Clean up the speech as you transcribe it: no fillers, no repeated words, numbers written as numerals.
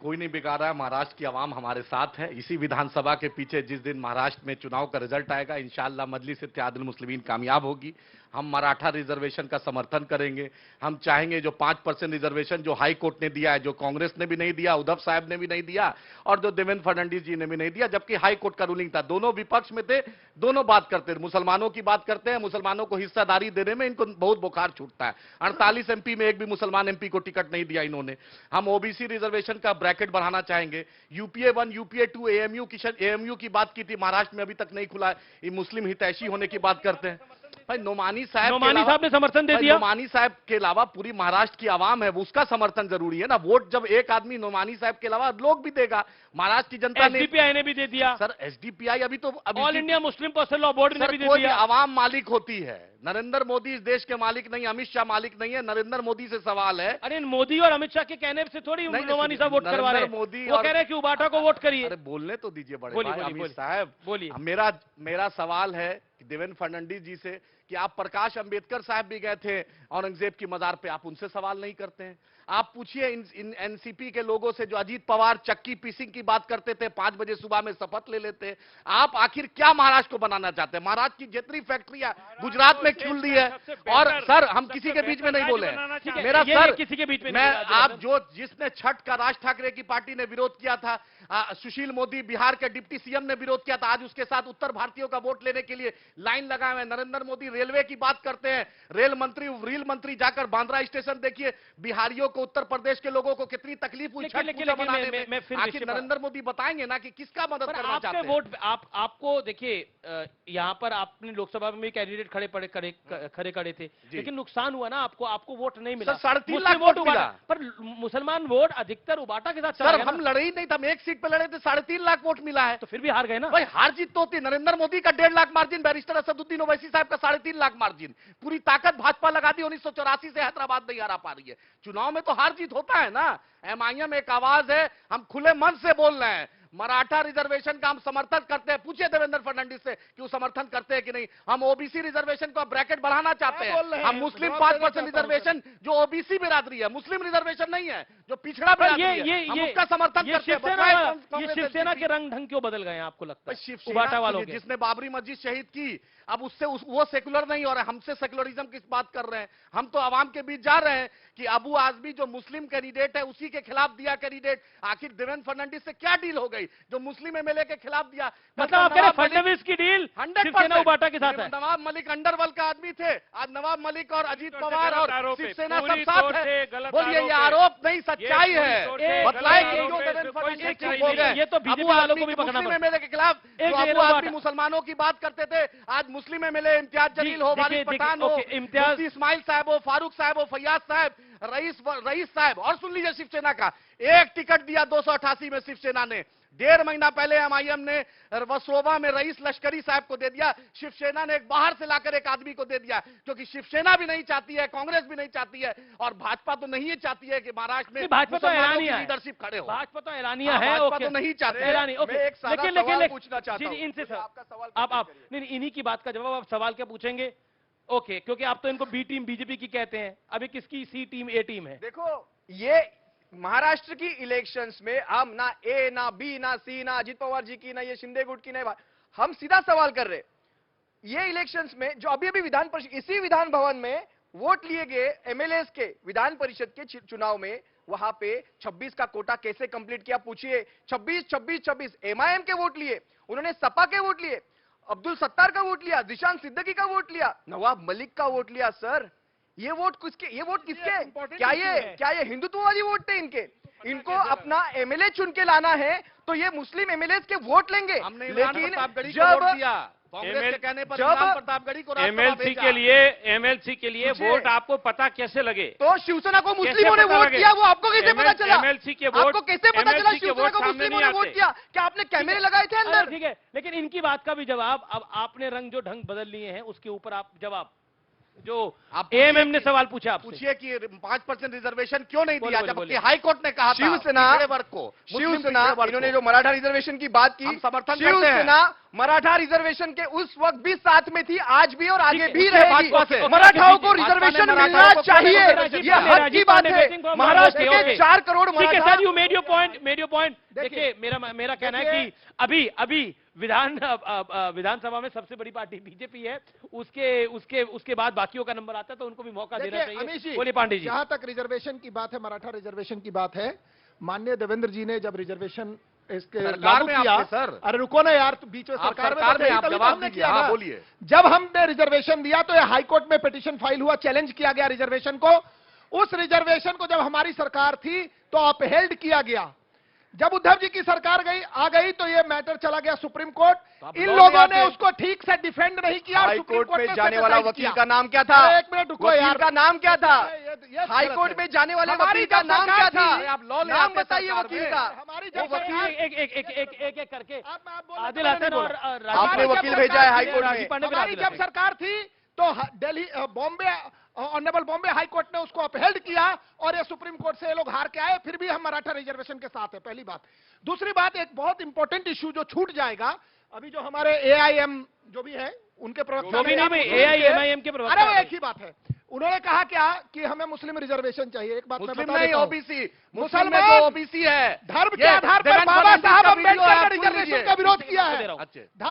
कोई नहीं बिगाड़ा है। महाराष्ट्र की आवाम हमारे साथ है। इसी विधानसभा के पीछे जिस दिन महाराष्ट्र में चुनाव का रिजल्ट आएगा, इंशाअल्लाह मजलिस इत्तेहादुल मुस्लिमीन कामयाब होगी। हम मराठा रिजर्वेशन का समर्थन करेंगे। हम चाहेंगे जो 5% रिजर्वेशन जो हाई कोर्ट ने दिया है, जो कांग्रेस ने भी नहीं दिया, उद्धव साहब ने भी नहीं दिया और जो देवेंद्र फडणवीस जी ने भी नहीं दिया, जबकि हाई कोर्ट का रूलिंग था। दोनों विपक्ष में थे, दोनों बात करते थे। मुसलमानों की बात करते हैं, मुसलमानों को हिस्सेदारी देने में इनको बहुत बुखार छूटता है। 48 एमपी में एक भी मुसलमान एमपी को टिकट नहीं दिया इन्होंने। हम ओबीसी रिजर्वेशन का ब्रैकेट बढ़ाना चाहेंगे। यूपीए 1, यूपीए 2, एएमयू की बात की थी, महाराष्ट्र में अभी तक नहीं खुला है। ये मुस्लिम हितैषी होने की बात करते हैं। भाई नोमानी साहब ने समर्थन दे दिया। नोमानी साहब के अलावा पूरी महाराष्ट्र की आवाम है, उसका समर्थन जरूरी है ना। वोट जब एक आदमी नोमानी साहब के अलावा लोग भी देगा, महाराष्ट्र की जनता ने। एसडीपीआई ने भी दे दिया सर। एसडीपीआई अभी all India Muslim personal law board ने भी दे दिया। आवाम मालिक होती है। नरेंद्र मोदी इस देश के मालिक नहीं, अमित शाह मालिक नहीं है। नरेंद्र मोदी से सवाल है। अरे मोदी और अमित शाह के कहने से थोड़ी नोमानी साहब वोट करवा रहे हैं। मोदी वो कह रहे हैं कि उबाटा को वोट करिए। अरे बोलने तो दीजिए बड़े भाई अमित साहब। बोलिए। मेरा सवाल है देवेंद्र फडणवीस जी से कि आप प्रकाश अंबेडकर साहब भी गए थे औरंगजेब की मजार पे, आप उनसे सवाल नहीं करते हैं। आप पूछिए इन एनसीपी के लोगों से जो अजीत पवार चक्की पीसिंग की बात करते थे, 5 बजे सुबह में शपथ ले लेते। आप आखिर क्या महाराष्ट्र को बनाना चाहते हैं? महाराष्ट्र की जितनी फैक्ट्रियां गुजरात में खुल रही है। और सर हम किसी के बीच में नहीं बोले। मेरा सर किसी के बीच में मैं आप जिसने छठ का राज ठाकरे की पार्टी ने विरोध किया था, सुशील मोदी बिहार के डिप्टी सीएम ने विरोध किया था, आज उसके साथ उत्तर भारतीयों का वोट लेने के लिए लाइन लगाए हुए। नरेंद्र मोदी रेलवे की बात करते हैं, रेल मंत्री जाकर बांद्रा स्टेशन देखिए, बिहारियों को, उत्तर प्रदेश के लोगों को कितनी तकलीफ हुई छठ पूजा मनाने में। आखिर नरेंद्र मोदी बताएंगे ना कि किसका मदद करना चाहते हैं। वोट आपको देखिए, यहां पर आपने लोकसभा में कैंडिडेट खड़े थे, लेकिन नुकसान हुआ ना आपको वोट नहीं मिला। 3.5 लाख वोट मिला, पर मुसलमान वोट अधिकतर उबाटा के साथ। सर हम लड़े ही नहीं था, हम एक सीट पे लड़े थे, 3.5 लाख वोट मिला है। तो फिर भी हार गए ना भाई। हार जीत तो होती। नरेंद्र मोदी का 1.5 लाख मार्जिन, बैरिस्टर असदुद्दीन ओवैसी साहब का 3.5 लाख मार्जिन। पूरी ताकत भाजपा लगा दी। 1984 से हैदराबाद नहीं हरा पा रही है। चुनाव में तो हार जीत होता है ना। एमआईएम एक आवाज है, हम खुले मन से बोल रहे हैं। मराठा रिजर्वेशन का हम समर्थन करते हैं। पूछिए देवेंद्र फडणवीस से कि वो समर्थन करते हैं कि नहीं। हम ओबीसी रिजर्वेशन को ब्रैकेट बढ़ाना चाहते हैं। हम मुस्लिम 5% रिजर्वेशन जो ओबीसी बिरादरी है, मुस्लिम रिजर्वेशन नहीं है, जो पिछड़ा बिरादरी है, हम उसका समर्थन करते हैं। ये शिवसेना के रंग ढंग क्यों बदल गए आपको लगता है? शिवसेना वालों के, जिसने बाबरी मस्जिद शहीद की, अब उससे वो सेकुलर नहीं हो रहा है। हमसे सेकुलरिज्म की बात कर रहे हैं। हम तो आवाम के बीच जा रहे हैं कि अबू आजमी जो मुस्लिम कैंडिडेट है, उसी के खिलाफ दिया कैंडिडेट। आखिर देवेंद्र फडणवीस से क्या डील हो गई जो मुस्लिम एमएलए के खिलाफ दिया? मतलब आप कह रहे हैं फडणवीस की डील 100% उबाटा के साथ है। नवाब मलिक अंडरवर्ल्ड का आदमी थे, आज नवाब मलिक और अजीत पवार और शिवसेना सब साथ है। बोलिए ये आरोप नहीं, सच्चाई है। बताए कि क्यों देवेंद्र फडणवीस चुप हो गए? ये तो बीजेपी वालों को भी पकड़ना मुस्लिम एमएलए के खिलाफ अबू आजमी मुसलमानों की बात करते थे, आज मुस्लिम एमएलए इम्तियाज जलील हो, वारिस पठान हो, मुफ्ती इस्माइल साहब हो, फारूक साहब हो, फैयाज साहब, रईस साहब। और सुन लीजिए शिवसेना का एक टिकट दिया 288 में शिवसेना ने। 1.5 महीना पहले एमआईएम ने वसोबा में रईस लश्करी साहब को दे दिया। शिवसेना ने एक बाहर से लाकर एक आदमी को दे दिया, क्योंकि शिवसेना भी नहीं चाहती है, कांग्रेस भी नहीं चाहती है और भाजपा तो नहीं चाहती है कि महाराष्ट्र में भाजपा तो एलानिया लीडरशिप खड़े हो। भाजपा तो एलानिया है, भाजपा तो नहीं चाहती। लेकिन पूछना चाहता हूं इनसे आप नहीं, इन्हीं की बात का जवाब आप सवाल क्या पूछेंगे? ओके, क्योंकि आप तो इनको बी टीम बीजेपी की कहते हैं, अभी किसकी सी टीम ए टीम है? देखो, ये महाराष्ट्र की इलेक्शंस में हम ना ए ना बी ना सी ना अजीत पवार जी की ना ये शिंदे गुट की ना, हम सीधा सवाल कर रहे। ये इलेक्शंस में जो अभी विधान परिषद, इसी विधान भवन में वोट लिए गए एमएलएस के विधान परिषद के चुनाव में, वहां पे 26 का कोटा कैसे कंप्लीट किया पूछिए। 26 एमआईएम के वोट लिए, उन्होंने सपा के वोट लिए, अब्दुल सत्तार का वोट लिया, जिशान सिद्दीकी का वोट लिया, नवाब मलिक का वोट लिया। सर ये वोट किसके? क्या ये हिंदुत्ववादी वोट थे इनके? इनको अपना एमएलए चुन के लाना है तो ये मुस्लिम एमएलए के वोट लेंगे। लेकिन जब एमएलसी के लिए वोट आपको पता कैसे लगे? तो शिवसेना को मुस्लिमों ने वोट किया, वो आपको कैसे पता चला? एमएलसी के वोट आपको कैसे पता चला शिवसेना को मुस्लिमों ने वोट किया? क्या आपने कैमरे लगाए थे अंदर? ठीक है, लेकिन इनकी बात का भी जवाब, अब आपने रंग जो ढंग बदल लिए हैं उसके ऊपर आप जवाब, जो एएमएम ने सवाल पूछा आपसे, पूछिए कि 5% रिजर्वेशन क्यों नहीं दिया, जबकि हाई कोर्ट ने कहा था शिवसेना वर्ग को। इन्होंने जो मराठा रिजर्वेशन की बात की, समर्थन शिवसेना मराठा रिजर्वेशन के उस वक्त भी साथ में थी, आज भी और आगे भी भाजपा से। रहेगी। मराठाओं को भाजपा ने रिजर्वेशन मराठाओं मिलना को चाहिए, राजीव ये पांडे, हक की राजीव बात पांडे, है। waiting for महाराष्ट्र okay, के okay. 4 करोड़ ठीक है Maratha. Sir, you made your point. देखिए मेरा कहना है देखिए, कि अभी विधानसभा में सबसे बड़ी पार्टी बीजेपी है, उसके बाद बाकियों का नंबर आता है, तो उनको भी मौका देना देखिए अमित चाहिए। जी, बोलिए पांडे जी। जहां तक रिजर्वेशन की बात है, मराठा रिजर्वेशन की बात है, माननीय देवेंद्र जी ने जब रिजर्वेशन इसके सरकार लागू में किया, आपने सर। अरे रुको ना यार, तो बीच में आप सरकार सरकार में तो आप तभी तो जवाब हमने दीजिए। किया हाँ, ना। बोलिए। जब हमने रिजर्वेशन दिया तो ये हाईकोर्ट में पिटीशन फाइल हुआ, चैलेंज किया गया रिजर्वेशन को। उस रिजर्वेशन को जब हमारी सरकार थी तो अपहेल्ड किया गया। जब उद्धव जी की सरकार आ गई तो ये मैटर चला गया सुप्रीम कोर्ट। आप इन लॉ लोगों में ने आते। उसको ठीक से डिफेंड नहीं किया। हाई सुप्रीम कोर्ट में ने जाने वाला criticize वकील किया। का नाम क्या था? अरे एक मिनट रुको वकील यार, का नाम क्या था? ये हाई गलत कोर्ट है। में जाने वाले हमारी वकील का जब नाम सरकार क्या थी, था? आप लॉ ले नाम आते बताइए सरकार वकील में। का। हमारी वो जब वकील एक करके आप बोलना आदिल तो मैंने हसन बोला। और आपने हमारी वकील जब भेजा है सरकार हाई थी, कोर्ट में। राजीव पांडे, हमारी जब सरकार थी तो Delhi Bombay honourable Bombay high court ने उसको अपहेल्ड किया और ये सुप्रीम कोर्ट से ये लोग हार के आए। फिर भी हम मराठा रिजर्वेशन के साथ है, पहली बात। दूसरी बात, एक बहुत इंपॉर्टेंट इश्यू जो छूट जाएगा, अभी जो हमारे एआईएम जो भी है उनके प्रवक्ता जो भी ने- नहीं में AIMIM के प्रवक्ता अरे वो हैं। एक ही बात है, उन्होंने कहा क्या कि हमें मुस्लिम रिजर्वेशन चाहिए। एक बात मैं मुस्लिम बता नहीं देता हूं। ओबीसी, मुसलमान मुसलमान जो ओबीसी है, धर्म के ये आधार पर देवेंद्र बाबा फडणवीस साहब का वीडियो अम्बेडकर है, ने आप सुन रिजर्वेशन लीजिए। का विरोध किया दे है। रहा हूं। अच्छा।